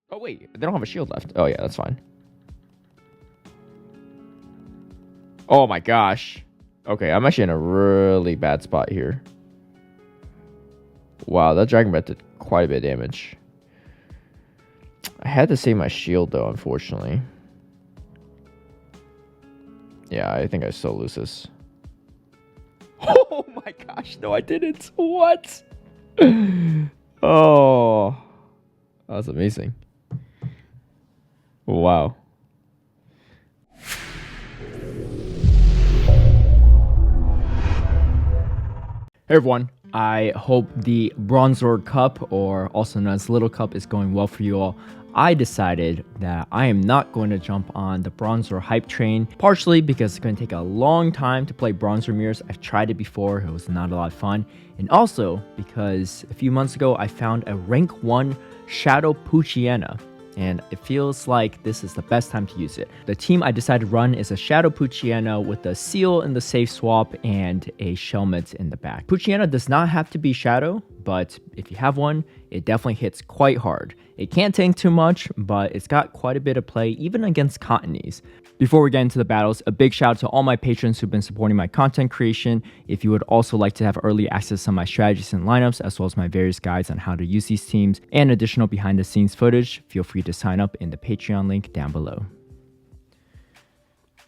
Oh, wait. They don't have a shield left. Oh, yeah, that's fine. Oh, my gosh. Okay, I'm actually in a really bad spot here. Wow, that Dragon Breath did quite a bit of damage. I had to save my shield, though, unfortunately. Yeah, I think I still lose this. Oh my gosh, no, I didn't. What? Oh, that's amazing. Wow. Hey everyone, I hope the Bronzor Cup, or also known as Little Cup, is going well for you all. I decided that I am not going to jump on the Bronzor hype train, partially because it's going to take a long time to play Bronzor mirrors. I've tried it before, it was not a lot of fun, and also because a few months ago I found a rank 1 Shadow Poochyena, and it feels like this is the best time to use it. The team I decided to run is a Shadow Poochyena with a Seel in the safe swap and a Shelmet in the back. Poochyena does not have to be Shadow, but if you have one, it definitely hits quite hard. It can't tank too much, but it's got quite a bit of play even against Cottonees. Before we get into the battles, a big shout out to all my patrons who've been supporting my content creation. If you would also like to have early access to my strategies and lineups, as well as my various guides on how to use these teams and additional behind the scenes footage, feel free to sign up in the Patreon link down below.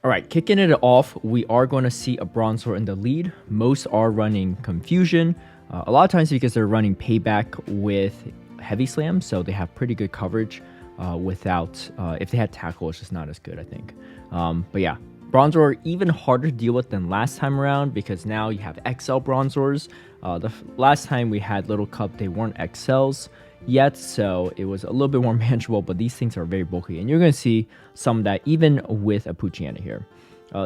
All right, kicking it off, we are going to see a Bronzor in the lead. Most are running Confusion, a lot of times because they're running Payback with Heavy Slam, so they have pretty good coverage. Without, if they had Tackle, it's just not as good, I think. But yeah, Bronzor are even harder to deal with than last time around because now you have XL Bronzors. The last time we had Little Cup, they weren't XLs yet, so it was a little bit more manageable, but these things are very bulky, and you're going to see some of that even with a Poochyena here.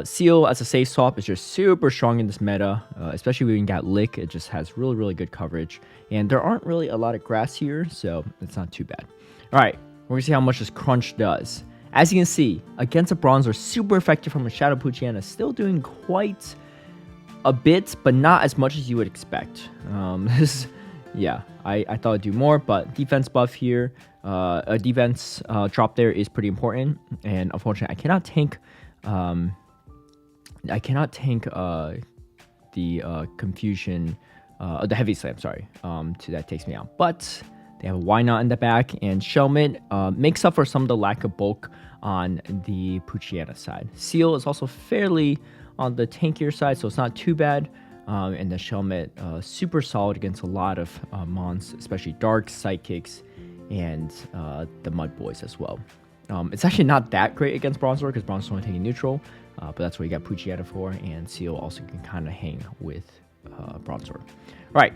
Seel as a safe swap is just super strong in this meta, especially when you got Lick. It just has really, really good coverage, and there aren't really a lot of grass here, so it's not too bad. All right. We're going to see how much this Crunch does. As you can see, against a Bronzor, super effective from a Shadow Poochyena, still doing quite a bit, but not as much as you would expect. Yeah, I thought I'd do more, but defense buff here, a defense drop there is pretty important, and unfortunately, I cannot tank the Confusion, the Heavy Slam, sorry, that takes me out, but they have a Why Not in the back, and Shelmet makes up for some of the lack of bulk on the Poochyena side. Seel is also fairly on the tankier side, so it's not too bad. And the Shelmet, super solid against a lot of mons, especially Darks, Psychics, and the Mud Boys as well. It's actually not that great against Bronzor because Bronzor only taking neutral, but that's what you got Poochyena for, and Seel also can kind of hang with Bronzor. All right.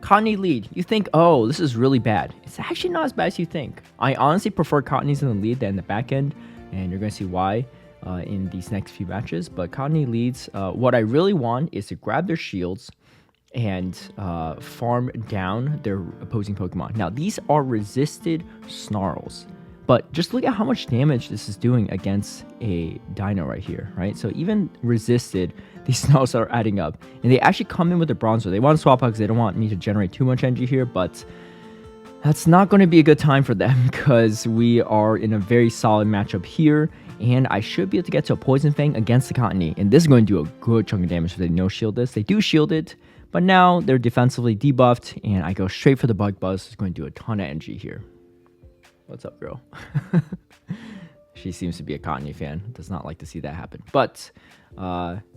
Cottonee lead. You think, oh, this is really bad. It's actually not as bad as you think. I honestly prefer Cottonees in the lead than the back end, and you're going to see why in these next few matches. But Cottonee leads, what I really want is to grab their shields and farm down their opposing Pokemon. Now, these are resisted Snarls, but just look at how much damage this is doing against a Deino right here, right? So even resisted, these Snarls are adding up. And they actually come in with the Bronzor. They want to swap out because they don't want me to generate too much energy here, but that's not going to be a good time for them because we are in a very solid matchup here, and I should be able to get to a Poison Fang against the Cottonee, and this is going to do a good chunk of damage if they no shield this. They do shield it, but now they're defensively debuffed, and I go straight for the Bug Buzz. It's going to do a ton of energy here. What's up, girl? She seems to be a Cottonee fan. Does not like to see that happen. But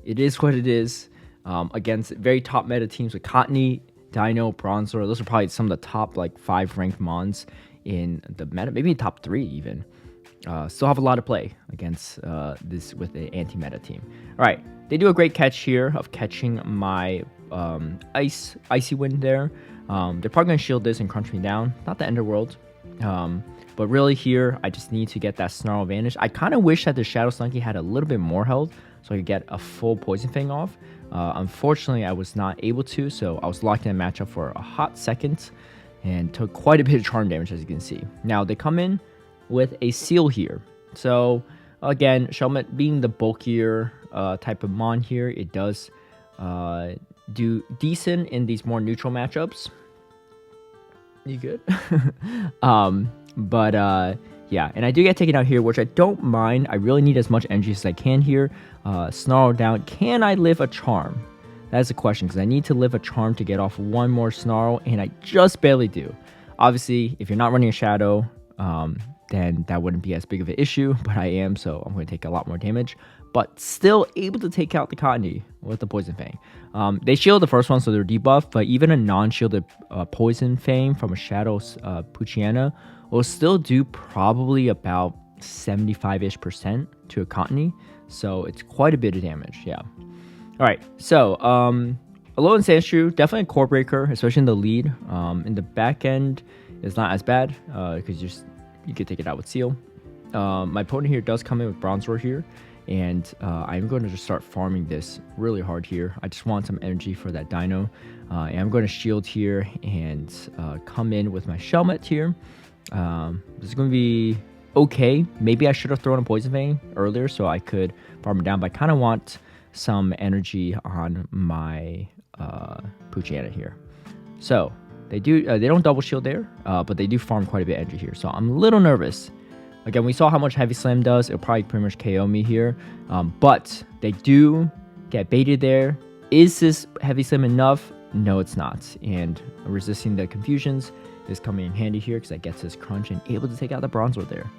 it is what it is. Against very top meta teams with Cottonee, Deino, Bronzor. Those are probably some of the top 5 ranked mons in the meta. Maybe top 3 even. Still have a lot of play against this with the anti-meta team. All right. They do a great catch here of catching my Icy Wind there. They're probably going to shield this and crunch me down. Not the end of the world. But really here, I just need to get that Snarl advantage. I kind of wish that the Shadow Slunky had a little bit more health so I could get a full Poison Fang off. Unfortunately, I was not able to, so I was locked in a matchup for a hot second and took quite a bit of charm damage, as you can see. Now, they come in with a Seel here. So, again, Shelmet being the bulkier type of mon here, it does do decent in these more neutral matchups. You good? But yeah, and I do get taken out here, which I don't mind. I really need as much energy as I can here. Snarl down. Can I live a charm? That's the question, because I need to live a charm to get off one more Snarl, and I just barely do. Obviously, if you're not running a Shadow, then that wouldn't be as big of an issue, but I am, so I'm going to take a lot more damage. But still able to take out the Cottonee with the Poison Fang. They shield the first one, so they're debuffed, but even a non-shielded Poison Fang from a Shadow Poochyena will still do probably about 75-ish% to a Cottonee, so it's quite a bit of damage, yeah. Alright, so, Alolan Sandshrew, definitely a core breaker, especially in the lead. In the back end, it's not as bad, because you can take it out with Seel. My opponent here does come in with Bronzor here, and I'm going to just start farming this really hard here. I just want some energy for that Deino, and I'm going to shield here and come in with my Shelmet here. This is going to be okay. Maybe I should have thrown a Poison Fang earlier so I could farm it down, but I kind of want some energy on my Poochyena here. So they don't double shield there, but they do farm quite a bit of energy here. So I'm a little nervous. Again, we saw how much Heavy Slam does. It'll probably pretty much KO me here, but they do get baited there. Is this Heavy Slam enough? No, it's not. And resisting the confusions is coming in handy here because that gets his crunch and able to take out the Bronzor there.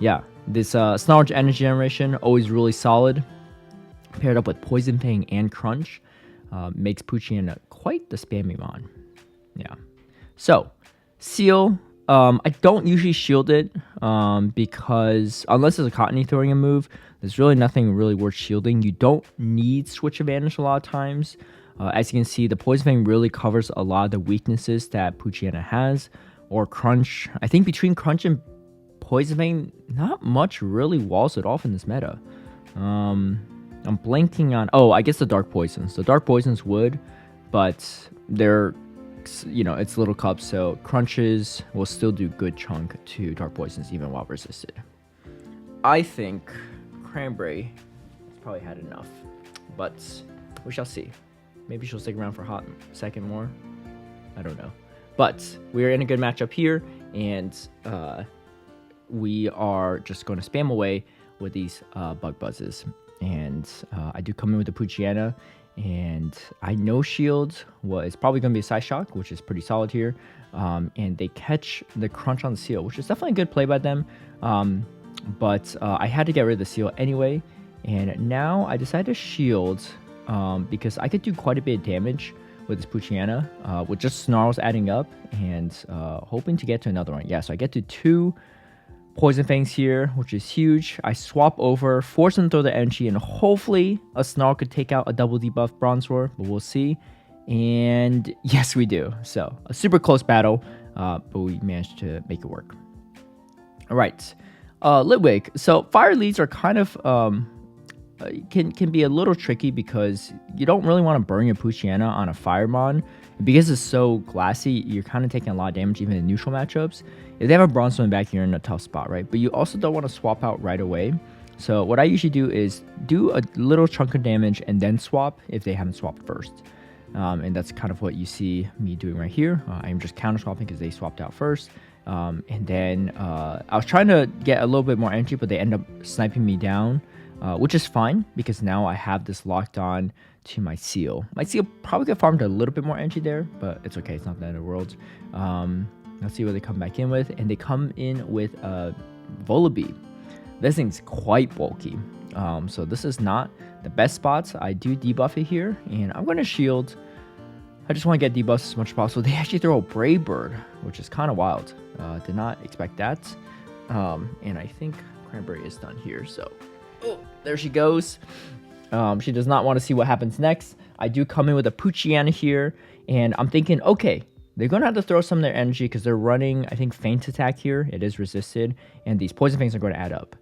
Yeah, this Snarl Energy Generation, always really solid. Paired up with Poison Fang and Crunch, makes Poochyena quite the spammy mon. Yeah. So, Seel, I don't usually shield it because unless it's a Cottonee throwing a move, there's really nothing really worth shielding. You don't need Switch Advantage a lot of times. As you can see, the Poison Fang really covers a lot of the weaknesses that Poochyena has. Or Crunch. I think between Crunch and Poison Fang, not much really walls it off in this meta. I'm blanking on... Oh, I guess the Dark Poisons. The Dark Poisons would, but they're, you know, it's little cups, so Crunches will still do good chunk to Dark Poisons even while resisted. I think Cranberry has probably had enough, but we shall see. Maybe she'll stick around for a hot second more. I don't know. But we're in a good matchup here, and we are just going to spam away with these Bug Buzzes. And I do come in with the Poochyena, and I know shield is probably going to be a Side Shock, which is pretty solid here. And they catch the Crunch on the Seel, which is definitely a good play by them. But I had to get rid of the Seel anyway, and now I decided to shield because I could do quite a bit of damage with this Poochyena, with just Snarls adding up, and hoping to get to another one. Yeah, so I get to 2 Poison Fangs here, which is huge. I swap over, force them to throw the energy, and hopefully a Snarl could take out a double debuff Bronzor, but we'll see. And yes, we do. So a super close battle, but we managed to make it work. All right, Litwick. So fire leads are kind of can be a little tricky because you don't really want to burn your Poochyena on a Firemon. Because it's so glassy, you're kind of taking a lot of damage even in neutral matchups. If they have a Bronzor in the back, you're in a tough spot, right? But you also don't want to swap out right away. So what I usually do is do a little chunk of damage and then swap if they haven't swapped first. And that's kind of what you see me doing right here. I'm just counter swapping because they swapped out first. And then I was trying to get a little bit more energy, but they end up sniping me down. Which is fine because now I have this locked on to my Seel. My Seel probably could farmed a little bit more energy there, but it's okay. It's not the end of the world. Let's see what they come back in with. And they come in with Vulpix. This thing's quite bulky. So this is not the best spots. I do debuff it here, and I'm going to shield. I just want to get debuffs as much as possible. They actually throw a Brave Bird, which is kind of wild. Did not expect that. And I think Cranberry is done here, so... Oh, there she goes. She does not want to see what happens next. I do come in with a Poochyena here, and I'm thinking, okay, they're going to have to throw some of their energy because they're running, I think, Feint Attack here. It is resisted, and these Poison Fangs are going to add up.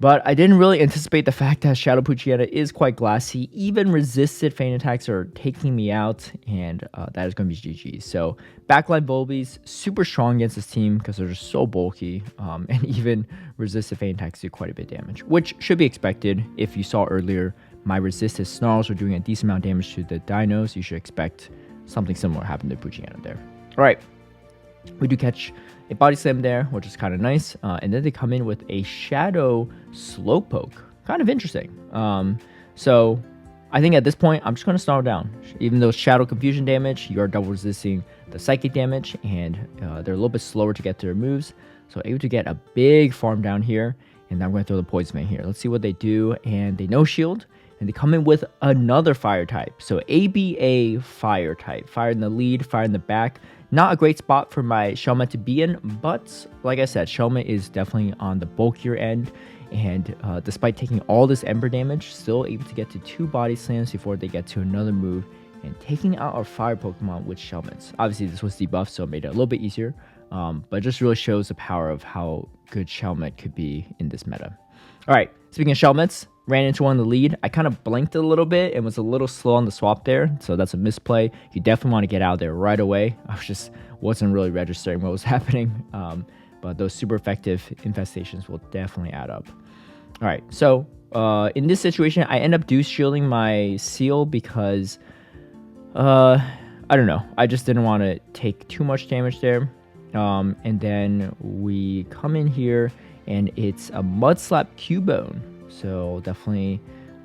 But I didn't really anticipate the fact that Shadow Poochyena is quite glassy. Even resisted Feint Attacks are taking me out, and that is going to be GG. So backline Vulpix, super strong against this team because they're just so bulky, and even resisted Feint Attacks do quite a bit of damage, which should be expected. If you saw earlier, my resisted Snarls are doing a decent amount of damage to the Dinos. You should expect something similar to happen to Poochyena there. All right. We do catch a Body Slam there, which is kind of nice. And then they come in with a Shadow Slowpoke. Kind of interesting. So I think at this point, I'm just going to slow down. Even though Shadow Confusion damage, you're double resisting the Psychic damage, and they're a little bit slower to get to their moves. So able to get a big farm down here, and I'm going to throw the Poison Mane here. Let's see what they do, and they no shield, and they come in with another Fire type. So ABA Fire type. Fire in the lead, Fire in the back. Not a great spot for my Shelmet to be in, but like I said, Shelmet is definitely on the bulkier end, and despite taking all this Ember damage, still able to get to 2 Body Slams before they get to another move, and taking out our Fire Pokemon with Shelmets. Obviously, this was debuffed, so it made it a little bit easier, but it just really shows the power of how good Shelmet could be in this meta. All right, speaking of Shelmets, ran into one in the lead. I kind of blinked a little bit and was a little slow on the swap there, so that's a misplay. You definitely want to get out there right away. I wasn't really registering what was happening, but those super effective infestations will definitely add up. All right, so in this situation, I end up shielding my Seel because I don't know. I just didn't want to take too much damage there. And then we come in here, and it's a Mudslap Cubone. So definitely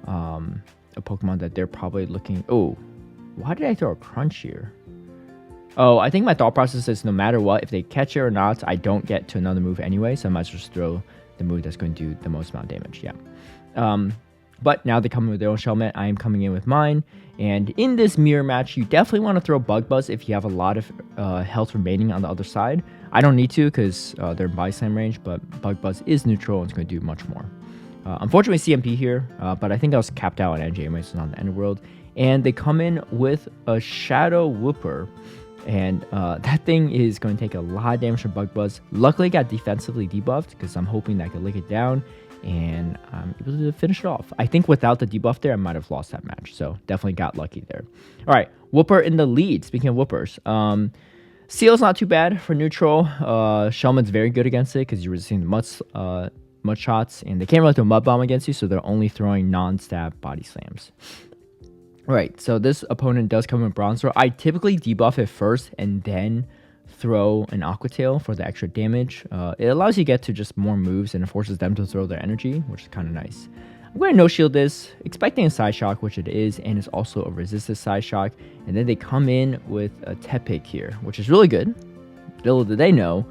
a Pokemon that they're probably looking... Oh, why did I throw a Crunch here? Oh, I think my thought process is no matter what, if they catch it or not, I don't get to another move anyway. So I might as well just throw the move that's going to do the most amount of damage. Yeah. But now they come in with their own Shelmet. I am coming in with mine. And in this mirror match, you definitely want to throw Bug Buzz if you have a lot of health remaining on the other side. I don't need to because they're in Body Slam range, but Bug Buzz is neutral and it's going to do much more. Unfortunately, CMP here, but I think I was capped out on energy anyway, so not the end of the world. And they come in with a Shadow Wooper, and that thing is going to take a lot of damage from Bug Buzz. Luckily, it got defensively debuffed because I'm hoping that I could lick it down, and I'm able to finish it off. I think without the debuff there, I might have lost that match, so definitely got lucky there. All right, Wooper in the lead. Speaking of Woopers, Seel's not too bad for neutral. Shelmet's very good against it because you're resisting the mud shots, and they can't really throw Mud Bomb against you, so they're only throwing non-stab Body Slams. All right, so this opponent does come with Bronzor. I typically debuff it first and then throw an Aqua Tail for the extra damage. It allows you to get to just more moves, and it forces them to throw their energy, which is kind of nice. I'm going to no-shield this, expecting a Side Shock, which it is, and it's also a resisted Side Shock. And then they come in with a Tepig here, which is really good. Little did they know,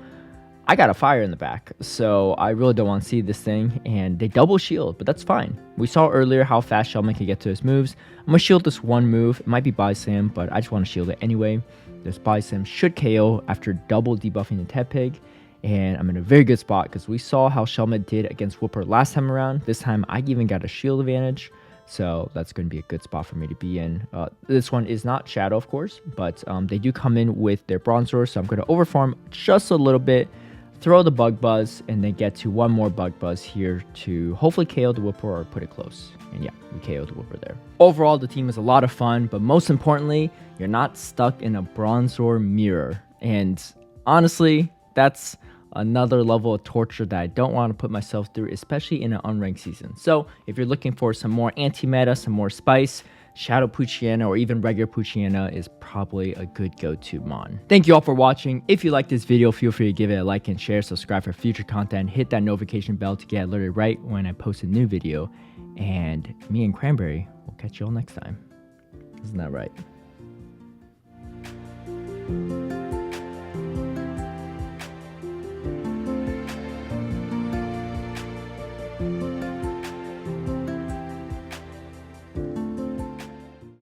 I got a Fire in the back, so I really don't want to see this thing, and they double shield, but that's fine. We saw earlier how fast Shelmet can get to his moves. I'm going to shield this one move. It might be Body Slam, but I just want to shield it anyway. This Body Slam should KO after double debuffing the Tepig, and I'm in a very good spot because we saw how Shelmet did against Wooper last time around. This time, I even got a shield advantage, so that's going to be a good spot for me to be in. This one is not Shadow, of course, but they do come in with their Bronzor, so I'm going to overfarm just a little bit, throw the Bug Buzz, and then get to one more Bug Buzz here to hopefully KO the Wooper or put it close. And yeah, we KO'd the Wooper there. Overall, the team is a lot of fun, but most importantly, you're not stuck in a Bronzor mirror. And honestly, that's another level of torture that I don't want to put myself through, especially in an unranked season. So if you're looking for some more anti-meta, some more spice, Shadow Poochyena or even regular Poochyena is probably a good go-to mon. Thank you all for watching. If you like this video, feel free to give it a like and share, subscribe for future content, hit that notification bell to get alerted right when I post a new video, and me and Cranberry will catch you all next time. Isn't that right?